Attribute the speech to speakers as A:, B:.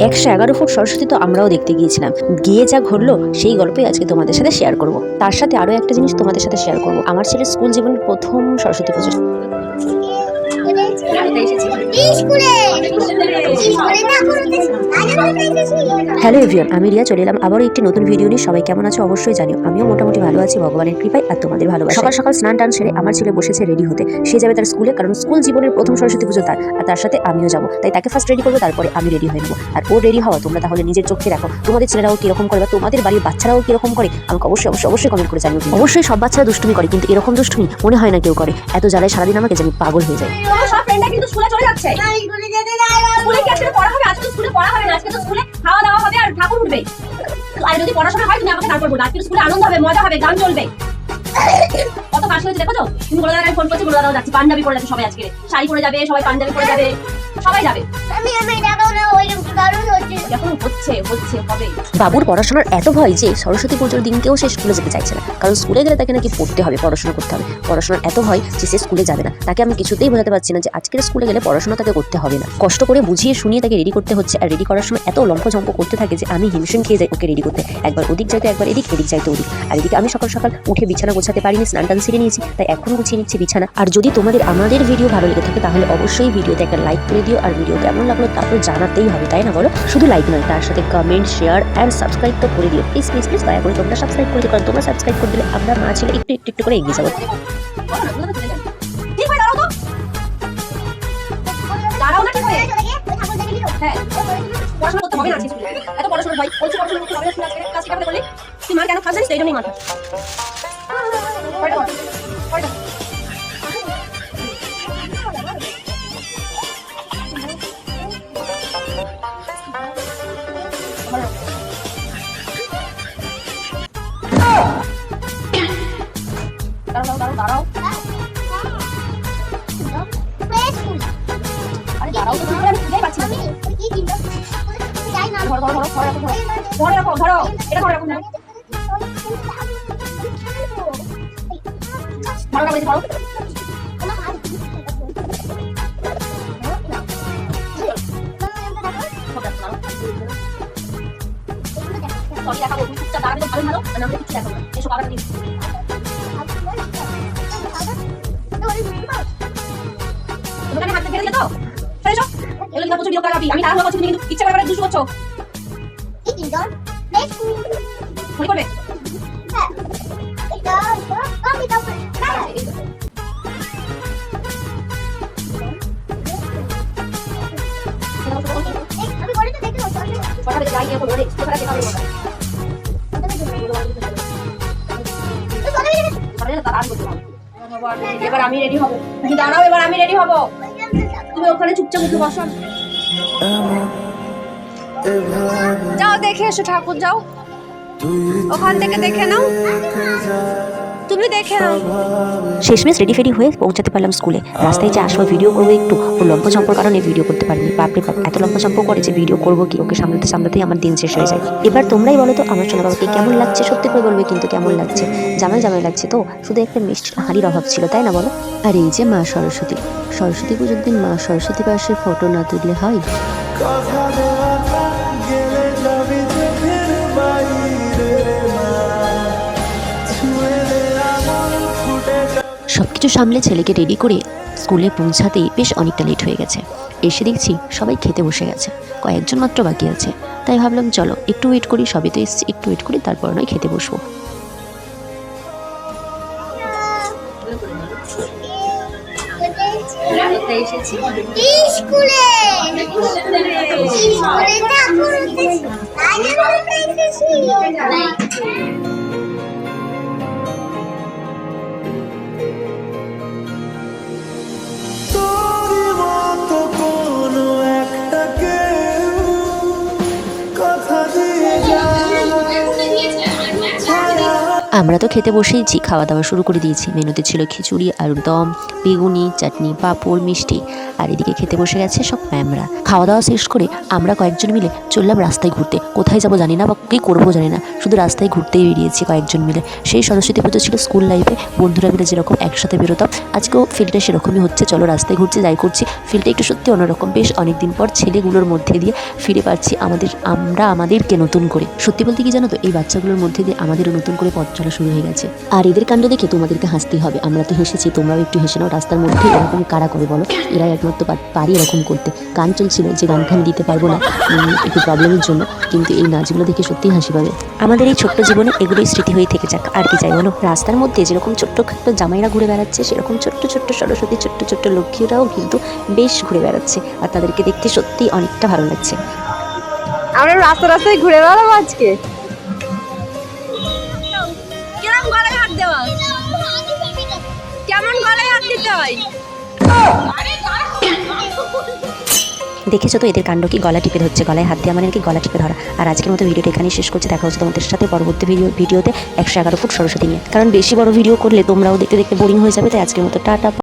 A: 111 foot Saraswati তো আমরাও দেখতে গিয়েছিলাম, গিয়ে যা ঘটলো সেই গল্পই আজকে তোমাদের সাথে শেয়ার করব। তার সাথে আরো একটা জিনিস তোমাদের সাথে শেয়ার করব, আমার ছেলের স্কুল জীবনের প্রথম সরস্বতী পুজো। হ্যালো এভরিওয়ান, আমি রিয়া চলে এলাম আবারও একটি নতুন ভিডিও নিয়ে। সবাই কেমন আছো অবশ্যই জানিও। আমিও মোটামুটি ভালো আছি ভগবানের কৃপায় আর তোমাদের ভালোবাসা। সকাল সকাল স্নান টান সেরে আমার ছেলে বসেছে রেডি হতে। সে যাবে তার স্কুলে, কারণ স্কুল জীবনের প্রথম সরস্বতী পুজো তার, আর তার সাথে আমিও যাবো। তাই তাকে ফার্স্ট রেডি করবো, তারপরে আমি রেডি হয়ে নেবো। আর ও রেডি হওয়া তোমরা তাহলে নিজের চোখে দেখো, তোমাদের ছেলেরাও কিরকম করে বা তোমাদের বাড়ির বাচ্চারাও কিরকম করে আমাকে অবশ্যই অবশ্যই অবশ্যই কমেন্ট করে জানিও। অবশ্যই সব বাচ্চারা দুষ্টুমি করে, কিন্তু এরকম দুষ্টুমি মনে হয় না কেউ করে। এত জ্বালায় সারাদিন আমাকে জানি পাগল হয়ে যায়।
B: সব ফ্রেন্ডরা কিন্তু স্কুলে চলে যাচ্ছে। স্কুলে কি আজকে পড়া হবে? আজকে তো স্কুলে পড়া হবে না, আজকে তো স্কুলে খাওয়া দাওয়া হবে আর ঠাকুর উঠবে। আর যদি পড়াশোনা হয় তুমি আমাকে তারপর বলো। আজকে স্কুলে আনন্দ হবে, মজা হবে, গান চলবে। কত কাজ হয়েছে দেখো তো। তুমি বলে দাঁড়ায় ফোন করছি, বলে দাঁড়াও যাচ্ছি। পাঞ্জাবি পরে যাচ্ছে সবাই, আজকে শাড়ি পরে যাবে সবাই, পাঞ্জাবি পরে যাবে, সবাই যাবে। এখন হচ্ছে হবে।
A: বাবুর পড়াশোনার এত ভয় যে সরস্বতী পুজোর দিনকেও সে স্কুলে যেতে চাইছে না, কারণ স্কুলে গেলে তাকে নাকি পড়তে হবে, পড়াশোনা করতে হবে। পড়াশোনার এত ভয় যে সে স্কুলে যাবে না। তাকে আমি কিছুতেই বোঝাতে পারছি না যে আজকের স্কুলে গেলে পড়াশোনা তাকে করতে হবে না। কষ্ট করে বুঝিয়ে শুনিয়ে তাকে রেডি করতে হচ্ছে, আর রেডি করার সময় এত লম্ফঝম্প করতে থাকে যে আমি হিমশিম খেয়ে যাই ওকে রেডি করতে। একবার ওদিক যাইতো, একবার এদিক যাইতো ওদিক। আর এদিকে আমি সকাল সকাল উঠে বিছানা গোছাতে পারিনি, স্নান টান সেরে নিয়েছি, তাই এখন গুছিয়ে নিচ্ছি বিছানা। আর যদি তোমাদের আমাদের ভিডিও ভালো লেগে থাকে তাহলে অবশ্যই ভিডিওতে একটা লাইক করে দিও, আর ভিডিও কেমন লাগলো তারপর জানাতেই হবে, তাই না বলো? শুধু লাইক নয়, তার সাথে কমেন্ট, শেয়ার অ্যান্ড সাবস্ক্রাইব তো করে দিও প্লিজ প্লিজ প্লিজ। দয়া করে তোমরা সাবস্ক্রাইব করে দিও, কারণ তোমরা সাবস্ক্রাইব করে দিলে আমরা মা ছেলে একটু একটু একটু করে এগিয়ে যাবো।
B: দাঁড়াও না, ঠিক হয়ে হ্যাঁ পড়াশোনা করতে হবে না আজকে স্কুলে। এত পড়াশোনা ভয় বলছি, পড়াশোনা করতে হবে না স্কুলে। আজকে ক্লাস কেমন করলি তুই? মার কেন খাস জানিস? এই জন্যই মার খাস। দাঁড়াও দাঁড়াও দাঁড়াও, আরে দাঁড়াও তো, তুমি আমি খুঁজেই পাচ্ছি না। ধরো ধরো ধরো ধরো ধরো রাখো, ধরো এটা ধরো রাখো, ধরো ধরো ধরো। সরি দেখাবো, তুমি চুপচাপ দাঁড়াবে তো ভালো ভালো, আর নাহলে কিছু দেখাবো না। এসো বাবাটা দিন। তোমাকে হাতে ফেলে দিলে তো সরে এসো। এগুলো কিন্তু প্রচুর বিরক্ত লাগাবি। আমি তাড়াহুড়ো করছি, তুমি কিন্তু ইচ্ছা করে দুষ্টু করছো। মনে করবে এবার আমি রেডি হবো। দাঁড়াও, এবার আমি রেডি হবো। তুমি ওখানে চুপচাপ উঠে বসো।
C: যাও দেখে এসো ঠাকুর, যাও ওখান থেকে দেখে নাও, তুমি দেখে নাও।
A: শেষমেশ রেডি ফেডি হয়ে পৌঁছাতে পারলাম স্কুলে। রাস্তায় যে আসবো ভিডিও করবো একটু, ও লম্ফঝম্পর কারণে ভিডিও করতে পারিনি। বাপরে বাপ, এত লম্ফঝম্প করে যে ভিডিও করবো কি? ওকে সামলাতে সামলাতেই আমার দিন শেষ হয়ে যায়। এবার তোমরাই বলো তো আমার সোনা বাবাকে কেমন লাগছে? সত্যি করে বলবে কিন্তু কেমন লাগছে। জামাই জামাই লাগছে তো, শুধু একটা মিষ্টি হাঁড়ির অভাব ছিল, তাই না বলো? আর এই যে মা সরস্বতী, সরস্বতী পুজোর দিন মা সরস্বতী পাশের ফটো না তুললে হয়? সবকিছু সামলে ছেলেকে রেডি করে স্কুলে পৌঁছাতেই বেশ অনেকটা লেট হয়ে গেছে। এসে দেখছি সবাই খেতে বসে গেছে, কয়েকজন মাত্র বাকি আছে। তাই ভাবলাম চলো একটু ওয়েট করি, সবই তো এসছি, একটু ওয়েট করি, তারপর নয় খেতে বসবো। আমরা তো খেতে বসেইছি, খাওয়া দাওয়া শুরু করে দিয়েছি। মেনুতে ছিল খিচুড়ি, আলুর দম, বেগুনি, চাটনি, পাঁপড়, মিষ্টি। আর এদিকে খেতে বসে গেছে সব ম্যামরা। খাওয়া দাওয়া শেষ করে আমরা কয়েকজন মিলে চললাম রাস্তায় ঘুরতে। কোথায় যাবো জানি না বা কী করবো জানি না, শুধু রাস্তায় ঘুরতেই বেরিয়েছি কয়েকজন মিলে। সেই সরস্বতী পুজো ছিল স্কুল লাইফে, বন্ধুরা মিলে যেরকম একসাথে বেরোতাম, আজকেও ফিলটা সেরকমই হচ্ছে। চলো রাস্তায় ঘুরছি, যাই করছি, ফিলটা একটু সত্যি অন্যরকম। বেশ অনেকদিন পর ছেলেগুলোর মধ্যে দিয়ে ফিরে পাচ্ছি আমরা আমাদেরকে নতুন করে। সত্যি বলতে কি জানো তো, এই বাচ্চাগুলোর মধ্যে দিয়ে আমাদেরও নতুন করে পথ চলা শুরু হয়ে গেছে। আর এদের কাণ্ড দেখে তোমাদেরকে হাসতেই হবে। আমরা তো হেসেছি, তোমরাও একটু হেসে নাও। রাস্তার মধ্যে এরকম কারা করে বলো? এরা একমাত্র পারি এরকম করতে। গান চলছিল, যে গানটা আমি দিতে পারবো না একটু প্রবলেমের জন্য, কিন্তু এই নাচগুলো দেখে সত্যিই হাসি পাবে। আমাদের এই ছোট্ট জীবনে এগুলোই স্মৃতি হয়ে থেকে যাক, আর কি চাই বলো। রাস্তার মধ্যে যেরকম ছোট্ট জামাইরা ঘুরে বেড়াচ্ছে, সেরকম ছোট্ট ছোট্ট সরস্বতী, ছোট্ট ছোট্ট লক্ষ্মীরাও কিন্তু বেশ ঘুরে বেড়াচ্ছে, আর তাদেরকে দেখতে সত্যিই অনেকটা ভালো লাগছে।
C: আমরা রাস্তায় ঘুরে বেড়াবো আজকে।
B: কেমন গলায় হাত দেওয়া,
C: কেমন গলায় হাত দিতে হয়?
A: দেখেছো তো এদের কাণ্ড, কি গলা টিপে ধরছে, গলায় হাত দিয়ে মানে কি গলা টিপে ধরা। আর আজকের মতো ভিডিওটা এখানেই শেষ করছি। দেখা হচ্ছে তোমাদের সাথে পরবর্তী ভিডিওতে 111 ফুট সরস্বতী নিয়ে। কারণ বেশি বড় ভিডিও করলে তোমরাও দেখতে দেখতে বোরিং হয়ে যাবে। তাই আজকের মতো টাটা।